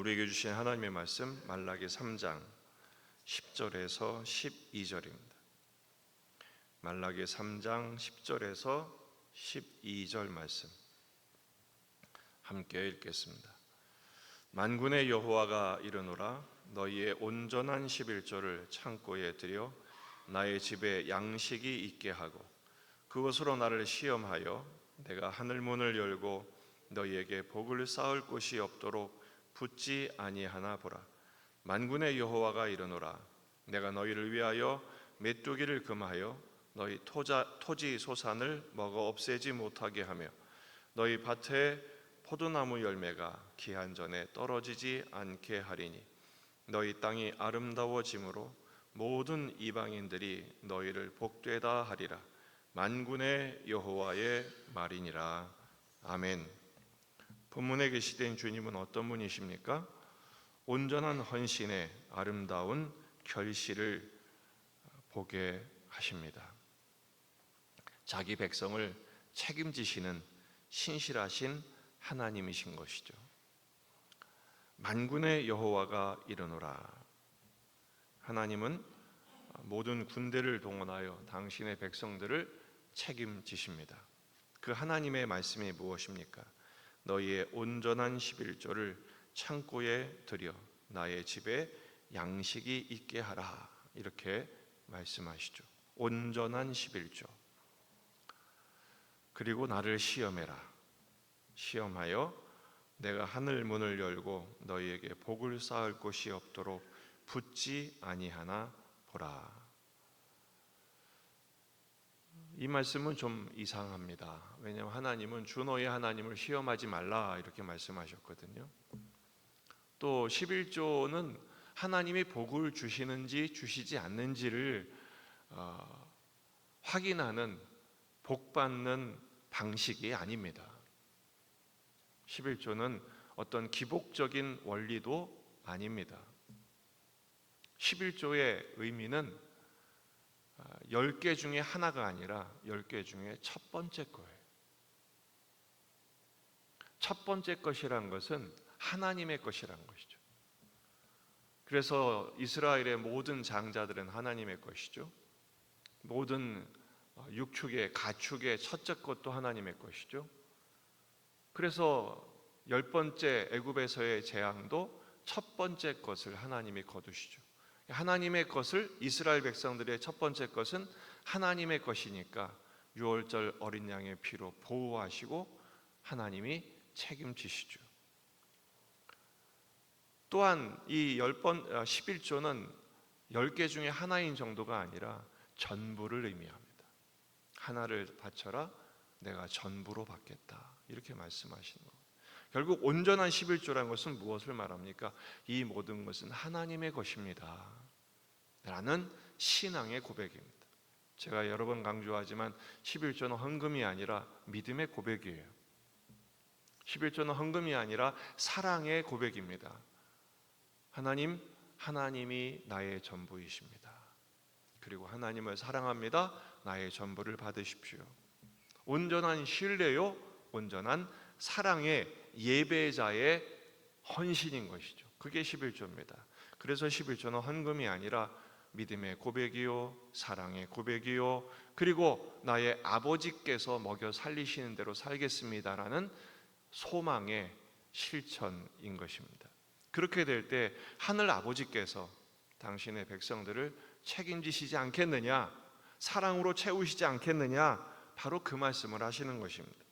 우리에게 주신 하나님의 말씀 말라기 3장 10절에서 12절입니다. 말라기 3장 10절에서 12절 말씀 함께 읽겠습니다. 만군의 여호와가 이르노라, 너희의 온전한 11조를 창고에 들여 나의 집에 양식이 있게 하고 그것으로 나를 시험하여 내가 하늘문을 열고 너희에게 복을 쌓을 곳이 없도록 붙지 아니하나 보라. 만군의 여호와가 이르노라, 내가 너희를 위하여 메뚜기를 금하여 너희 토지 소산을 먹어 없애지 못하게 하며 너희 밭에 포도나무 열매가 기한 전에 떨어지지 않게 하리니 너희 땅이 아름다워짐으로 모든 이방인들이 너희를 복되다 하리라. 만군의 여호와의 말이니라. 아멘. 본문에 계시된 주님은 어떤 분이십니까? 온전한 헌신의 아름다운 결실을 보게 하십니다. 자기 백성을 책임지시는 신실하신 하나님이신 것이죠. 만군의 여호와가 이르노라. 하나님은 모든 군대를 동원하여 당신의 백성들을 책임지십니다. 그 하나님의 말씀이 무엇입니까? 너희의 온전한 11조를 창고에 들여 나의 집에 양식이 있게 하라, 이렇게 말씀하시죠. 온전한 11조. 그리고 나를 시험해라. 시험하여 내가 하늘 문을 열고 너희에게 복을 쌓을 곳이 없도록 붙지 아니하나 보라. 이 말씀은 좀 이상합니다. 왜냐하면 하나님은 주 너의 하나님을 시험하지 말라, 이렇게 말씀하셨거든요. 또 11조는 하나님이 복을 주시는지 주시지 않는지를 확인하는, 복받는 방식이 아닙니다. 11조는 어떤 기복적인 원리도 아닙니다. 11조의 의미는 10개 중에 하나가 아니라 10개 중에 첫 번째 거예요. 첫 번째 것이란 것은 하나님의 것이란 것이죠. 그래서 이스라엘의 모든 장자들은 하나님의 것이죠. 모든 육축의, 가축의 첫째 것도 하나님의 것이죠. 그래서 10번째 애굽에서의 재앙도 첫 번째 것을 하나님이 거두시죠. 하나님의 것을, 이스라엘 백성들의 첫 번째 것은 하나님의 것이니까 6월절 어린 양의 피로 보호하시고 하나님이 책임지시죠. 또한 이 11조는 10개 중에 하나인 정도가 아니라 전부를 의미합니다. 하나를 바쳐라, 내가 전부로 받겠다, 이렇게 말씀하시는 겁니다. 결국 온전한 11조라는 것은 무엇을 말합니까? 이 모든 것은 하나님의 것입니다 라는 신앙의 고백입니다. 제가 여러 번 강조하지만 11조는 헌금이 아니라 믿음의 고백이에요. 11조는 헌금이 아니라 사랑의 고백입니다. 하나님, 하나님이 나의 전부이십니다. 그리고 하나님을 사랑합니다. 나의 전부를 받으십시오. 온전한 신뢰요, 온전한 사랑의 예배자의 헌신인 것이죠. 그게 11조입니다. 그래서 11조는 헌금이 아니라 믿음의 고백이요, 사랑의 고백이요, 그리고 나의 아버지께서 먹여 살리시는 대로 살겠습니다라는 소망의 실천인 것입니다. 그렇게 될 때 하늘 아버지께서 당신의 백성들을 책임지시지 않겠느냐, 사랑으로 채우시지 않겠느냐, 바로 그 말씀을 하시는 것입니다.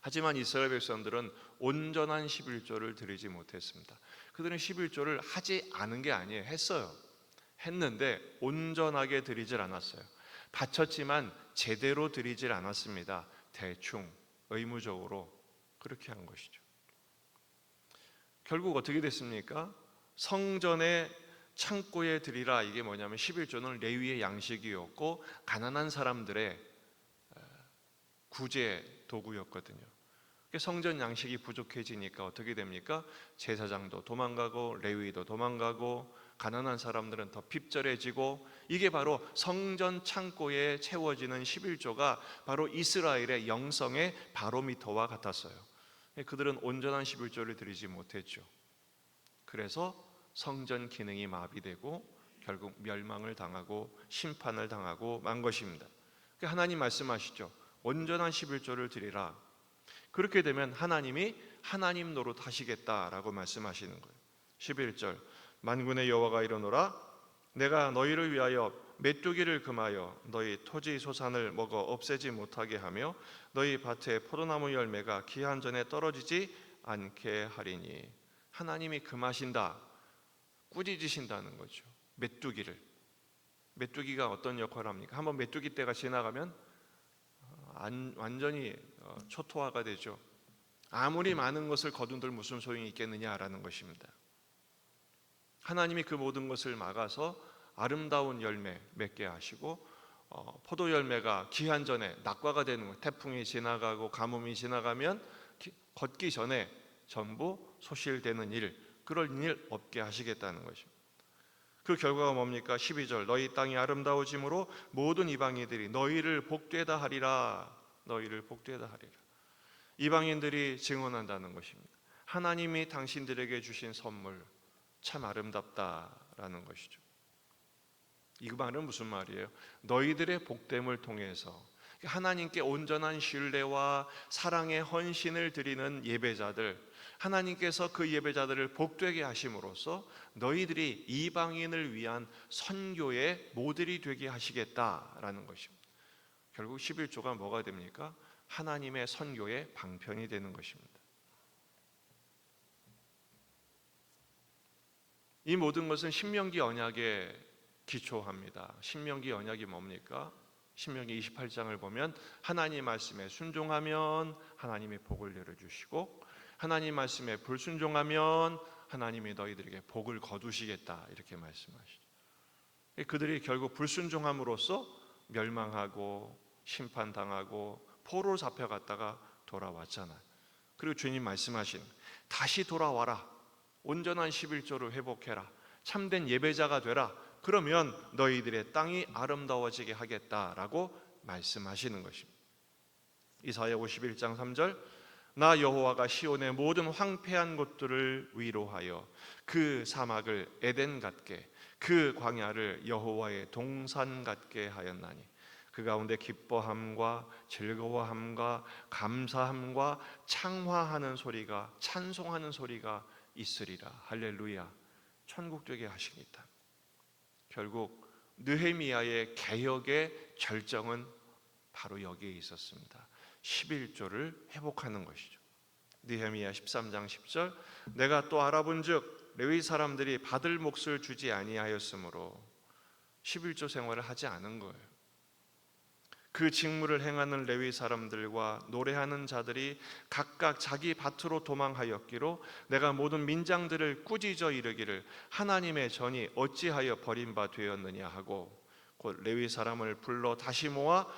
하지만 이스라엘 백성들은 온전한 11조를 드리지 못했습니다. 그들은 11조를 하지 않은 게 아니에요. 했는데 온전하게 드리질 않았어요. 바쳤지만 제대로 드리질 않았습니다. 대충, 의무적으로 그렇게 한 것이죠. 결국 어떻게 됐습니까? 성전의 창고에 드리라, 이게 뭐냐면 11조는 레위의 양식이었고 가난한 사람들의 구제 도구였거든요. 성전 양식이 부족해지니까 어떻게 됩니까? 제사장도 도망가고 레위도 도망가고 가난한 사람들은 더 핍절해지고, 이게 바로 성전 창고에 채워지는 11조가 바로 이스라엘의 영성의 바로미터와 같았어요. 그들은 온전한 11조를 드리지 못했죠. 그래서 성전 기능이 마비되고 결국 멸망을 당하고 심판을 당하고 만 것입니다. 하나님 말씀하시죠. 온전한 11조를 드리라. 그렇게 되면 하나님이 하나님 노릇 하시겠다라고 말씀하시는 거예요. 11절 만군의 여호와가 이르노라 내가 너희를 위하여 메뚜기를 금하여 너희 토지 소산을 먹어 없애지 못하게 하며 너희 밭에 포도나무 열매가 기한 전에 떨어지지 않게 하리니. 하나님이 금하신다, 꾸짖으신다는 거죠. 메뚜기가 어떤 역할을 합니까? 한번 메뚜기 떼가 지나가면 완전히 초토화가 되죠. 아무리 많은 것을 거둔들 무슨 소용이 있겠느냐라는 것입니다. 하나님이 그 모든 것을 막아서 아름다운 열매 맺게 하시고 포도 열매가 기한 전에 낙과가 되는 거예요. 태풍이 지나가고 가뭄이 지나가면 걷기 전에 전부 소실되는 일, 그런 일 없게 하시겠다는 것입니다. 그 결과가 뭡니까? 12절 너희 땅이 아름다워짐으로 모든 이방인들이 너희를 복되다 하리라. 너희를 복되다 하리라. 이방인들이 증언한다는 것입니다. 하나님이 당신들에게 주신 선물 참 아름답다라는 것이죠. 이 말은 무슨 말이에요? 너희들의 복됨을 통해서 하나님께 온전한 신뢰와 사랑의 헌신을 드리는 예배자들, 하나님께서 그 예배자들을 복되게 하심으로써 너희들이 이방인을 위한 선교의 모델이 되게 하시겠다라는 것입니다. 결국 11조가 뭐가 됩니까? 하나님의 선교의 방편이 되는 것입니다. 이 모든 것은 신명기 언약에 기초합니다. 신명기 언약이 뭡니까? 신명기 28장을 보면 하나님 말씀에 순종하면 하나님이 복을 내려주시고 하나님 말씀에 불순종하면 하나님이 너희들에게 복을 거두시겠다 이렇게 말씀하시죠. 그들이 결국 불순종함으로써 멸망하고 심판당하고 포로 잡혀갔다가 돌아왔잖아요. 그리고 주님 말씀하신 다시 돌아와라. 온전한 11조를 회복해라. 참된 예배자가 되라. 그러면 너희들의 땅이 아름다워지게 하겠다라고 말씀하시는 것입니다. 이사야 51장 3절 나 여호와가 시온의 모든 황폐한 곳들을 위로하여 그 사막을 에덴 같게 그 광야를 여호와의 동산 같게 하였나니 그 가운데 기뻐함과 즐거워함과 감사함과 창화하는 소리가 찬송하는 소리가 있으리라. 할렐루야. 천국 되게 하시겠다. 결국 느헤미야의 개혁의 절정은 바로 여기에 있었습니다. 11조를 회복하는 것이죠. 느헤미야 13장 10절 내가 또 알아본즉 레위 사람들이 받을 몫을 주지 아니하였으므로 11조 생활을 하지 않은 거예요. 그 직무를 행하는 레위 사람들과 노래하는 자들이 각각 자기 밭으로 도망하였기로 내가 모든 민장들을 꾸짖어 이르기를 하나님의 전이 어찌하여 버린 바 되었느냐 하고 곧 레위 사람을 불러 다시 모아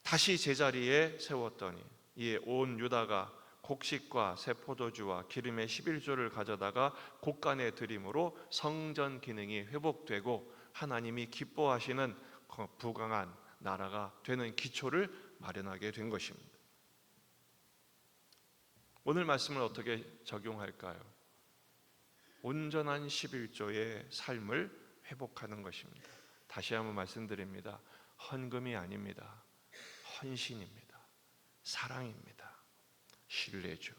다시 제자리에 세웠더니 이에 온 유다가 곡식과 새 포도주와 기름의 11조를 가져다가 곳간에 드림으로 성전 기능이 회복되고 하나님이 기뻐하시는 부강한 나라가 되는 기초를 마련하게 된 것입니다. 오늘 말씀을 어떻게 적용할까요? 온전한 11조의 삶을 회복하는 것입니다. 다시 한번 말씀드립니다. 헌금이 아닙니다. 헌신입니다. 사랑입니다. 신뢰죠.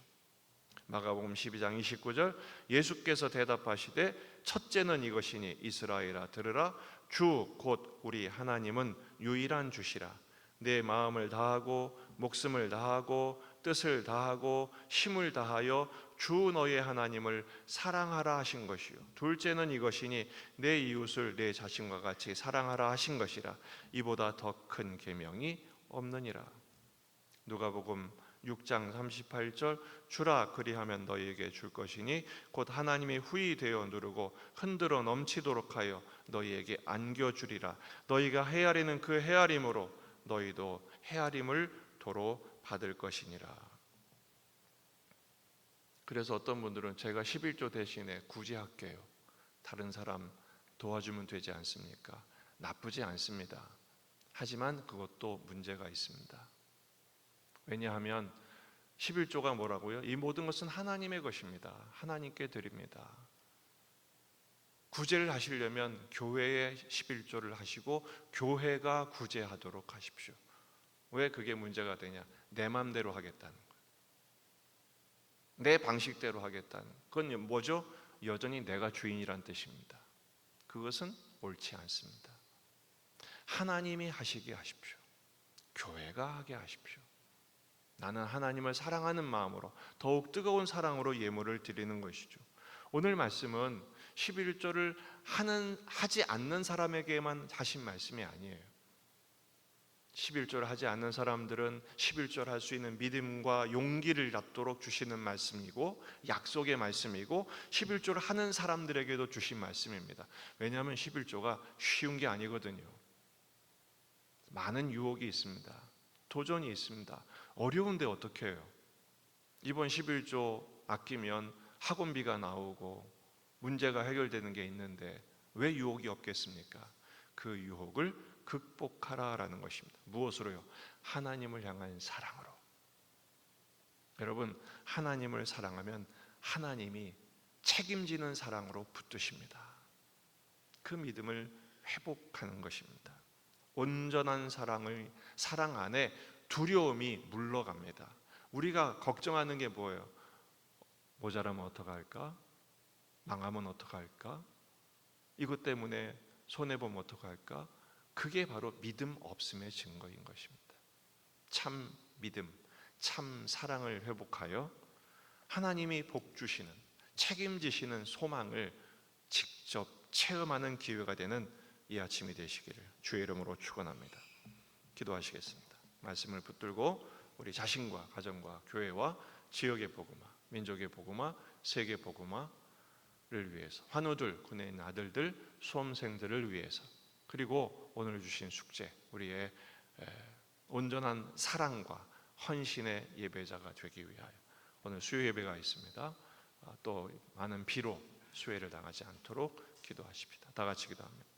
마가복음 12장 29절 예수께서 대답하시되 첫째는 이것이니 이스라엘아 들으라 주 곧 우리 하나님은 유일한 주시라. 내 마음을 다하고 목숨을 다하고 뜻을 다하고 힘을 다하여 주 너의 하나님을 사랑하라 하신 것이요 둘째는 이것이니 내 이웃을 내 자신과 같이 사랑하라 하신 것이라. 이보다 더 큰 계명이 없느니라. 누가복음 6장 38절 주라 그리하면 너희에게 줄 것이니 곧 하나님이 후히 되어 누르고 흔들어 넘치도록 하여 너희에게 안겨주리라. 너희가 헤아리는 그 헤아림으로 너희도 헤아림을 도로 받을 것이니라. 그래서 어떤 분들은 제가 11조 대신에 굳이 할게요. 다른 사람 도와주면 되지 않습니까? 나쁘지 않습니다. 하지만 그것도 문제가 있습니다. 왜냐하면 11조가 뭐라고요? 이 모든 것은 하나님의 것입니다. 하나님께 드립니다. 구제를 하시려면 교회에 11조를 하시고 교회가 구제하도록 하십시오. 왜 그게 문제가 되냐? 내 맘대로 하겠다는 거예요. 내 방식대로 하겠다는. 그건 뭐죠? 여전히 내가 주인이란 뜻입니다. 그것은 옳지 않습니다. 하나님이 하시게 하십시오. 교회가 하게 하십시오. 나는 하나님을 사랑하는 마음으로, 더욱 뜨거운 사랑으로 예물을 드리는 것이죠. 오늘 말씀은 11조를 하지 않는 사람에게만 하신 말씀이 아니에요. 11조를 하지 않는 사람들은 11조를 할 수 있는 믿음과 용기를 갖도록 주시는 말씀이고, 약속의 말씀이고, 11조를 하는 사람들에게도 주신 말씀입니다. 왜냐하면 11조가 쉬운 게 아니거든요. 많은 유혹이 있습니다. 도전이 있습니다. 어려운데 어떻게 해요? 이번 11조 아끼면 학원비가 나오고 문제가 해결되는 게 있는데 왜 유혹이 없겠습니까? 그 유혹을 극복하라라는 것입니다. 무엇으로요? 하나님을 향한 사랑으로. 여러분, 하나님을 사랑하면 하나님이 책임지는 사랑으로 붙드십니다. 그 믿음을 회복하는 것입니다. 온전한 사랑 안에 두려움이 물러갑니다. 우리가 걱정하는 게 뭐예요? 모자라면 어떡할까? 망하면 어떡할까? 이것 때문에 손해보면 어떡할까? 그게 바로 믿음 없음의 증거인 것입니다. 참 믿음, 참 사랑을 회복하여 하나님이 복 주시는, 책임지시는 소망을 직접 체험하는 기회가 되는 이 아침이 되시기를 주의 이름으로 축원합니다. 기도하시겠습니다. 말씀을 붙들고 우리 자신과 가정과 교회와 지역의 복음화, 민족의 복음화, 세계 복음화를 위해서, 환우들, 군에 있는 아들들, 수험생들을 위해서, 그리고 오늘 주신 숙제, 우리의 온전한 사랑과 헌신의 예배자가 되기 위하여 오늘 수요 예배가 있습니다. 또 많은 비로 수혜를 당하지 않도록 기도하십니다. 다 같이 기도합니다.